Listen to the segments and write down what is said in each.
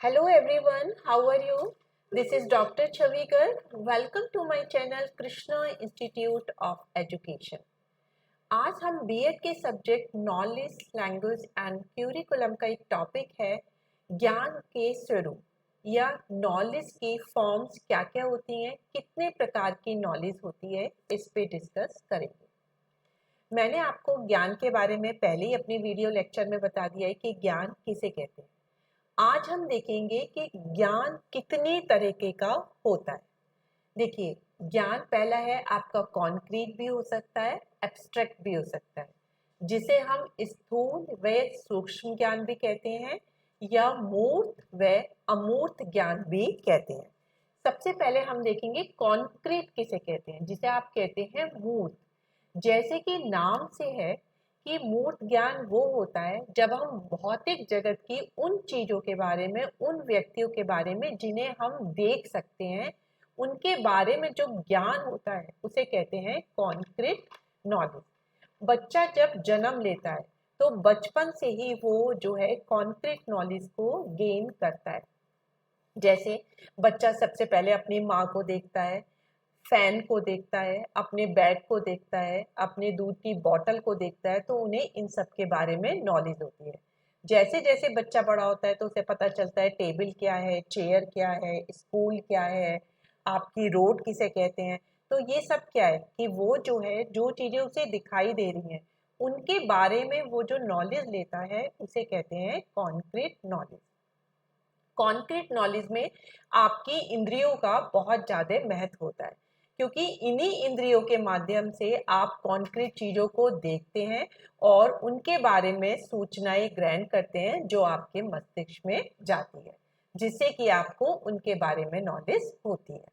Hello everyone, how are you? This is Dr. Chavigar. Welcome to my channel Krishna Institute of Education. आज हम BEd के subject knowledge, language and curriculum का एक topic है ज्ञान के स्वरूप या नॉलेज की फॉर्म्स क्या क्या होती हैं, कितने प्रकार की नॉलेज होती है, इस पे डिस्कस करेंगे। मैंने आपको ज्ञान के बारे में पहले ही अपनी वीडियो लेक्चर में बता दिया है कि ज्ञान किसे कहते हैं। आज हम देखेंगे कि ज्ञान कितने तरीके का होता है। देखिए, ज्ञान पहला है आपका कॉन्क्रीट भी हो सकता है, एब्स्ट्रैक्ट भी हो सकता है, जिसे हम स्थूल व सूक्ष्म ज्ञान भी कहते हैं या मूर्त व अमूर्त ज्ञान भी कहते हैं। सबसे पहले हम देखेंगे कॉन्क्रीट किसे कहते हैं, जिसे आप कहते हैं मूर्त। जैसे कि नाम से है कि मूर्त ज्ञान वो होता है जब हम भौतिक जगत की उन चीजों के बारे में, उन व्यक्तियों के बारे में जिन्हें हम देख सकते हैं, उनके बारे में जो ज्ञान होता है उसे कहते हैं कॉन्क्रीट नॉलेज। बच्चा जब जन्म लेता है तो बचपन से ही वो जो है कॉन्क्रीट नॉलेज को गेन करता है। जैसे बच्चा सबसे पहले अपनी माँ को देखता है, फैन को देखता है, अपने बेड को देखता है, अपने दूध की बोतल को देखता है, तो उन्हें इन सब के बारे में नॉलेज होती है। जैसे जैसे बच्चा बड़ा होता है तो उसे पता चलता है टेबल क्या है, चेयर क्या है, स्कूल क्या है, आपकी रोड किसे कहते हैं। तो ये सब क्या है कि वो जो है, जो चीजें उसे दिखाई दे रही हैं, उनके बारे में वो जो नॉलेज लेता है उसे कहते हैं कॉन्क्रीट नॉलेज। कॉन्क्रीट नॉलेज में आपकी इंद्रियों का बहुत ज़्यादा महत्व होता है, क्योंकि इन्हीं इंद्रियों के माध्यम से आप कॉन्क्रीट चीज़ों को देखते हैं और उनके बारे में सूचनाएं ग्रहण करते हैं जो आपके मस्तिष्क में जाती है, जिससे कि आपको उनके बारे में नॉलेज होती है।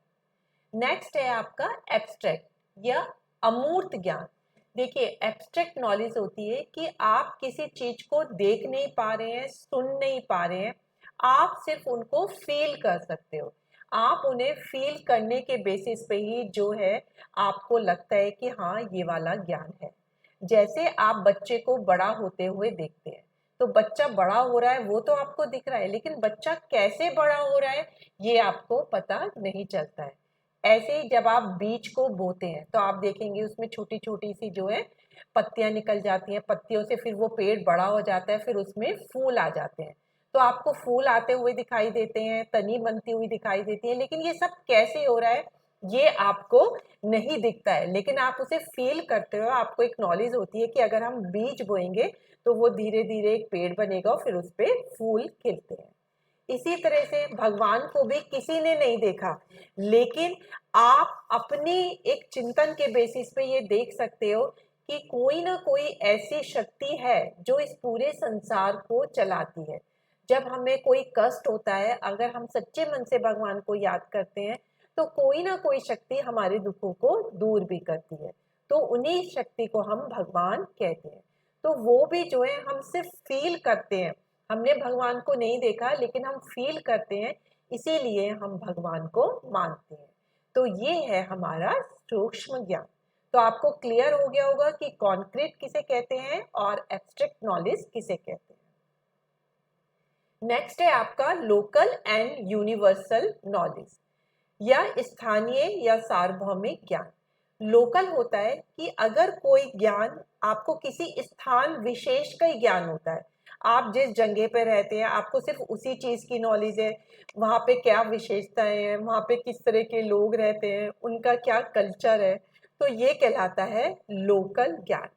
नेक्स्ट है आपका एब्स्ट्रैक्ट या अमूर्त ज्ञान। देखिए, एब्स्ट्रैक्ट नॉलेज होती है कि आप किसी चीज को देख नहीं पा रहे हैं, सुन नहीं पा रहे हैं, आप सिर्फ उनको फील कर सकते हो। आप उन्हें फील करने के बेसिस पे ही जो है आपको लगता है कि हाँ, ये वाला ज्ञान है। जैसे आप बच्चे को बड़ा होते हुए देखते हैं, तो बच्चा बड़ा हो रहा है वो तो आपको दिख रहा है, लेकिन बच्चा कैसे बड़ा हो रहा है ये आपको पता नहीं चलता है। ऐसे ही जब आप बीज को बोते हैं तो आप देखेंगे उसमें छोटी छोटी सी जो है पत्तियां निकल जाती हैं, पत्तियों से फिर वो पेड़ बड़ा हो जाता है, फिर उसमें फूल आ जाते हैं। तो आपको फूल आते हुए दिखाई देते हैं, तनी बनती हुई दिखाई देती है, लेकिन ये सब कैसे हो रहा है ये आपको नहीं दिखता है, लेकिन आप उसे फील करते हो। आपको एक नॉलेज होती है कि अगर हम बीज बोएंगे तो वो धीरे धीरे एक पेड़ बनेगा और फिर उस पर फूल खिलते हैं। इसी तरह से भगवान को भी किसी ने नहीं देखा, लेकिन आप अपनी एक चिंतन के बेसिस पे ये देख सकते हो कि कोई ना कोई ऐसी शक्ति है जो इस पूरे संसार को चलाती है। जब हमें कोई कष्ट होता है, अगर हम सच्चे मन से भगवान को याद करते हैं तो कोई ना कोई शक्ति हमारे दुखों को दूर भी करती है। तो उन्हीं शक्ति को हम भगवान कहते हैं। तो वो भी जो है हम सिर्फ फील करते हैं, हमने भगवान को नहीं देखा लेकिन हम फील करते हैं, इसीलिए हम भगवान को मानते हैं। तो ये है हमारा सूक्ष्म ज्ञान। तो आपको क्लियर हो गया होगा कि कॉन्क्रीट किसे कहते हैं और एब्स्ट्रैक्ट नॉलेज किसे कहते हैं। नेक्स्ट है आपका लोकल एंड यूनिवर्सल नॉलेज या स्थानीय या सार्वभौमिक ज्ञान। लोकल होता है कि अगर कोई ज्ञान, आपको किसी स्थान विशेष का ही ज्ञान होता है, आप जिस जगह पे रहते हैं आपको सिर्फ उसी चीज की नॉलेज है, वहां पे क्या विशेषताएं हैं, वहां पे किस तरह के लोग रहते हैं, उनका क्या कल्चर है, तो ये कहलाता है लोकल ज्ञान।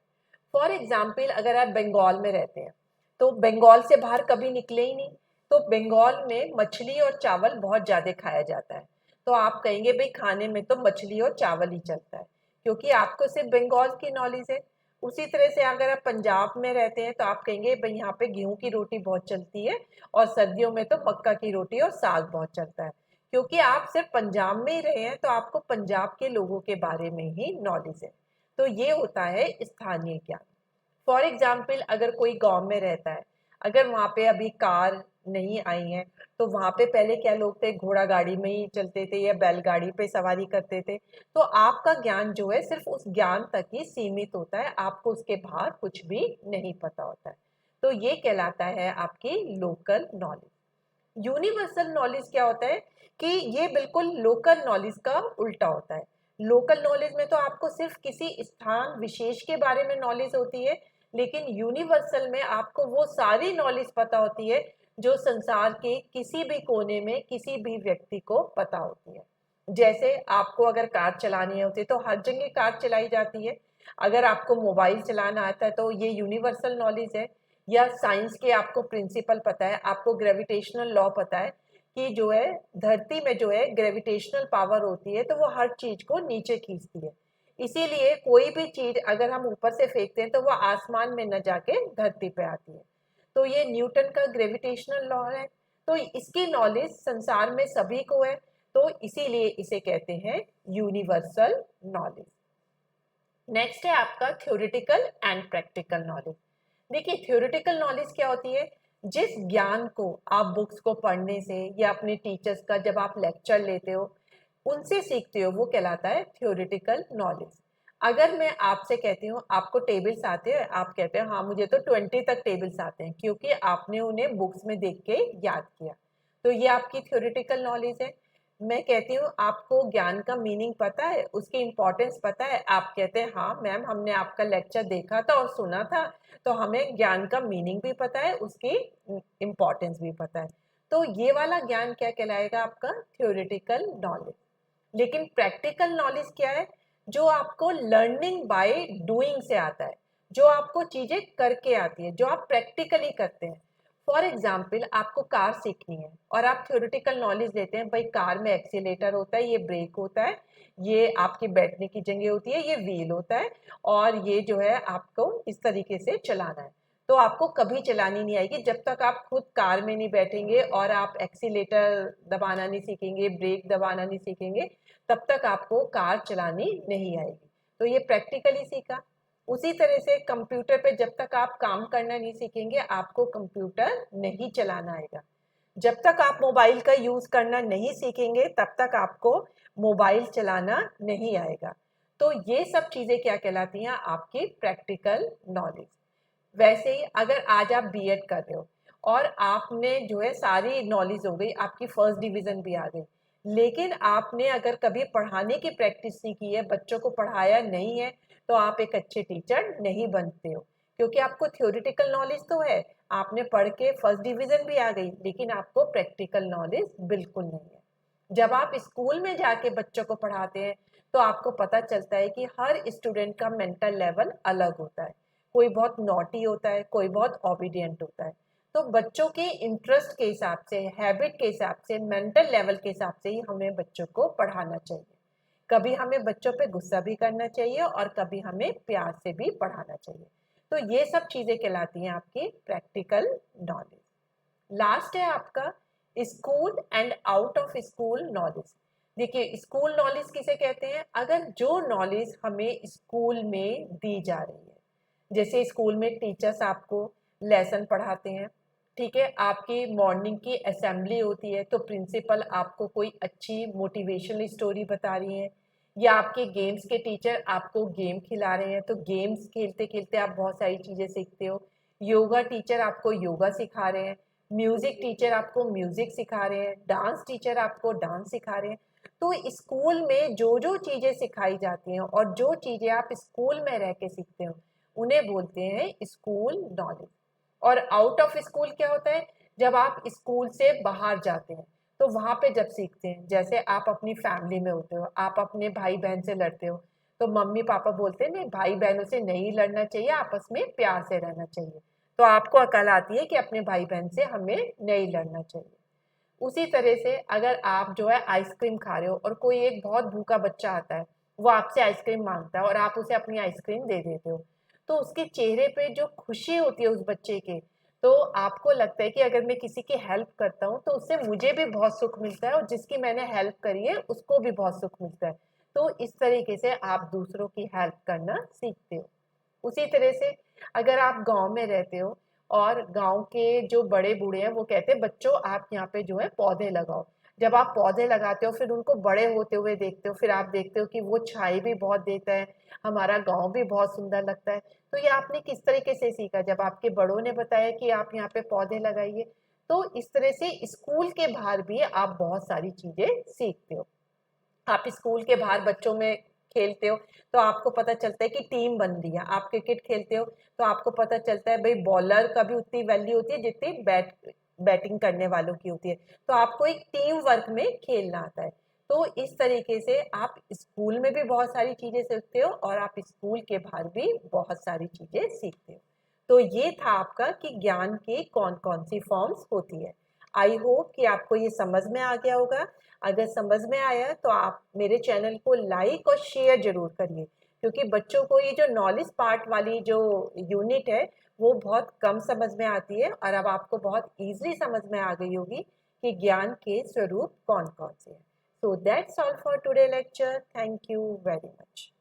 फॉर एग्जाम्पल, अगर आप बंगाल में रहते हैं तो बंगाल से बाहर कभी निकले ही नहीं, तो बंगाल में मछली और चावल बहुत ज्यादा खाया जाता है, तो आप कहेंगे भाई खाने में तो मछली और चावल ही चलता है, क्योंकि आपको सिर्फ बंगाल की नॉलेज है। उसी तरह से अगर आप पंजाब में रहते हैं तो आप कहेंगे भाई यहाँ पे गेहूं की रोटी बहुत चलती है और सर्दियों में तो मक्का की रोटी और साग बहुत चलता है, क्योंकि आप सिर्फ पंजाब में ही रहे हैं तो आपको पंजाब के लोगों के बारे में ही नॉलेज है। तो ये होता है स्थानीय ज्ञान। फॉर एग्जाम्पल, अगर कोई गांव में रहता है, अगर वहां पे अभी कार नहीं आई है, तो वहां पे पहले क्या लोग थे, घोड़ा गाड़ी में ही चलते थे या बैलगाड़ी पे सवारी करते थे, तो आपका ज्ञान जो है सिर्फ उस ज्ञान तक ही सीमित होता है, आपको उसके बाहर कुछ भी नहीं पता होता है। तो ये कहलाता है आपकी लोकल नॉलेज। यूनिवर्सल नॉलेज क्या होता है कि ये बिल्कुल लोकल नॉलेज का उल्टा होता है। लोकल नॉलेज में तो आपको सिर्फ किसी स्थान विशेष के बारे में नॉलेज होती है, लेकिन यूनिवर्सल में आपको वो सारी नॉलेज पता होती है जो संसार के किसी भी कोने में किसी भी व्यक्ति को पता होती है। जैसे आपको अगर कार चलानी होती है तो हर जगह कार चलाई जाती है। अगर आपको मोबाइल चलाना आता है तो ये यूनिवर्सल नॉलेज है। या साइंस के आपको प्रिंसिपल पता है, आपको ग्रेविटेशनल लॉ पता है कि जो है धरती में जो है ग्रेविटेशनल पावर होती है तो वो हर चीज को नीचे खींचती है। इसीलिए कोई भी चीज अगर हम ऊपर से फेंकते हैं तो वो आसमान में न जाके धरती पे आती है। तो ये न्यूटन का ग्रेविटेशनल लॉ है। तो इसकी नॉलेज संसार में सभी को है, तो इसीलिए इसे कहते हैं यूनिवर्सल नॉलेज। नेक्स्ट है आपका थ्योरेटिकल एंड प्रैक्टिकल नॉलेज। देखिए थ्योरेटिकल नॉलेज क्या होती है, जिस ज्ञान को आप बुक्स को पढ़ने से या अपने टीचर्स का जब आप लेक्चर लेते हो उनसे सीखते हो, वो कहलाता है थ्योरेटिकल नॉलेज। अगर मैं आपसे कहती हूँ आपको टेबल्स आते हैं, आप कहते हैं हाँ मुझे तो 20 तक टेबल्स आते हैं क्योंकि आपने उन्हें बुक्स में देख के याद किया, तो ये आपकी थ्योरेटिकल नॉलेज है। मैं कहती हूँ आपको ज्ञान का मीनिंग पता है, उसकी इम्पोर्टेंस पता है, आप कहते हैं हाँ मैम हमने आपका लेक्चर देखा था और सुना था, तो हमें ज्ञान का मीनिंग भी पता है, उसकी इम्पोर्टेंस भी पता है। तो ये वाला ज्ञान क्या कहलाएगा, आपका थ्योरेटिकल नॉलेज। लेकिन प्रैक्टिकल नॉलेज क्या है, जो आपको लर्निंग बाय डूइंग से आता है, जो आपको चीजें करके आती है, जो आप प्रैक्टिकली करते हैं। फॉर एग्जाम्पल आपको कार सीखनी है और आप थ्योरेटिकल नॉलेज लेते हैं, भाई कार में एक्सीलेटर होता है, ये ब्रेक होता है, ये आपकी बैठने की जगह होती है, ये व्हील होता है और ये जो है आपको इस तरीके से चलाना है। तो आपको कभी चलानी नहीं आएगी जब तक आप खुद कार में नहीं बैठेंगे और आप एक्सीलेटर दबाना नहीं सीखेंगे, ब्रेक दबाना नहीं सीखेंगे, तब तक आपको कार चलानी नहीं आएगी। तो ये प्रैक्टिकली सीखा। उसी तरह से कंप्यूटर पे जब तक आप काम करना नहीं सीखेंगे आपको कंप्यूटर नहीं चलाना आएगा। जब तक आप मोबाइल का यूज करना नहीं सीखेंगे तब तक आपको मोबाइल चलाना नहीं आएगा। तो ये सब चीजें क्या कहलाती हैं, आपकी प्रैक्टिकल नॉलेज। वैसे ही अगर आज आप बीएड कर रहे हो और आपने जो है सारी नॉलेज हो गई, आपकी फर्स्ट डिवीजन भी आ गई, लेकिन आपने अगर कभी पढ़ाने की प्रैक्टिस नहीं की है, बच्चों को पढ़ाया नहीं है, तो आप एक अच्छे टीचर नहीं बनते हो। क्योंकि आपको थ्योरेटिकल नॉलेज तो है, आपने पढ़ के फर्स्ट डिवीजन भी आ गई, लेकिन आपको प्रैक्टिकल नॉलेज बिल्कुल नहीं है। जब आप स्कूल में जाके बच्चों को पढ़ाते हैं तो आपको पता चलता है कि हर स्टूडेंट का मेंटल लेवल अलग होता है। कोई बहुत नॉटी होता है, कोई बहुत ओबीडियंट होता है। तो बच्चों के इंटरेस्ट के हिसाब से, हैबिट के हिसाब से, मेंटल लेवल के हिसाब से ही हमें बच्चों को पढ़ाना चाहिए। कभी हमें बच्चों पे गुस्सा भी करना चाहिए और कभी हमें प्यार से भी पढ़ाना चाहिए। तो ये सब चीजें कहलाती हैं आपकी प्रैक्टिकल नॉलेज। लास्ट है आपका school and out of school knowledge. देखिए स्कूल नॉलेज किसे कहते हैं, अगर जो नॉलेज हमें स्कूल में दी जा रही है। जैसे स्कूल में टीचर्स आपको लेसन पढ़ाते हैं, ठीक है, आपकी मॉर्निंग की असेंबली होती है तो प्रिंसिपल आपको कोई अच्छी मोटिवेशनल स्टोरी बता रही है, या आपके गेम्स के टीचर आपको गेम खिला रहे हैं तो गेम्स खेलते खेलते आप बहुत सारी चीज़ें सीखते हो। योगा टीचर आपको योगा सिखा रहे हैं, म्यूजिक टीचर आपको म्यूजिक सिखा रहे हैं, डांस टीचर आपको डांस सिखा रहे हैं। तो स्कूल में जो जो चीज़ें सिखाई जाती हैं और जो चीज़ें आप स्कूल में रह के सीखते हो उन्हें बोलते हैं स्कूल नॉलेज। और आउट ऑफ स्कूल क्या होता है, जब आप स्कूल से बाहर जाते हैं तो वहां पे जब सीखते हैं, जैसे आप अपनी फैमिली में होते हो, आप अपने भाई बहन से लड़ते हो तो मम्मी पापा बोलते हैं नहीं भाई बहनों से नहीं लड़ना चाहिए, आपस में प्यार से रहना चाहिए। तो आपको अकल आती है कि अपने भाई बहन से हमें नहीं लड़ना चाहिए। उसी तरह से अगर आप जो है आइसक्रीम खा रहे हो और कोई एक बहुत भूखा बच्चा आता है, वो आपसे आइसक्रीम मांगता है और आप उसे अपनी आइसक्रीम दे देते हो, तो उसके चेहरे पे जो खुशी होती है उस बच्चे के, तो आपको लगता है कि अगर मैं किसी की हेल्प करता हूँ तो उससे मुझे भी बहुत सुख मिलता है और जिसकी मैंने हेल्प करी है उसको भी बहुत सुख मिलता है। तो इस तरीके से आप दूसरों की हेल्प करना सीखते हो। उसी तरह से अगर आप गांव में रहते हो और गांव के जो बड़े बूढ़े हैं वो कहते हैं बच्चों आप यहाँ पे जो है पौधे लगाओ। जब आप पौधे लगाते हो फिर उनको बड़े होते हुए देखते हो, फिर आप देखते हो कि वो छाई भी बहुत देता है, हमारा गांव भी बहुत सुंदर लगता है। तो ये आपने किस तरीके से सीखा, जब आपके बड़ों ने बताया कि आप यहाँ पे पौधे लगाइए, तो इस तरह से स्कूल के बाहर भी आप बहुत सारी चीजें सीखते हो। आप स्कूल के बाहर बच्चों में खेलते हो तो आपको पता चलता है कि टीम बन रही है। आप क्रिकेट खेलते हो तो आपको पता चलता है भाई बॉलर का भी उतनी वैल्यू होती है जितनी बैटिंग करने वालों की होती है। तो आपको एक टीम वर्क में खेलना आता है। तो इस तरीके से आप स्कूल में भी बहुत सारी चीजें सीखते हो और आप स्कूल के बाहर भी बहुत सारी चीजें सीखते हो। तो ये था आपका कि ज्ञान की कौन कौन सी फॉर्म्स होती है। आई होप कि आपको ये समझ में आ गया होगा। अगर समझ में आया तो आप मेरे चैनल को लाइक और शेयर जरूर करिए, क्योंकि बच्चों को ये जो नॉलेज पार्ट वाली जो यूनिट है वो बहुत कम समझ में आती है और अब आपको बहुत इजीली समझ में आ गई होगी कि ज्ञान के स्वरूप कौन कौन से हैं। So that's all for today lecture. Thank you very much.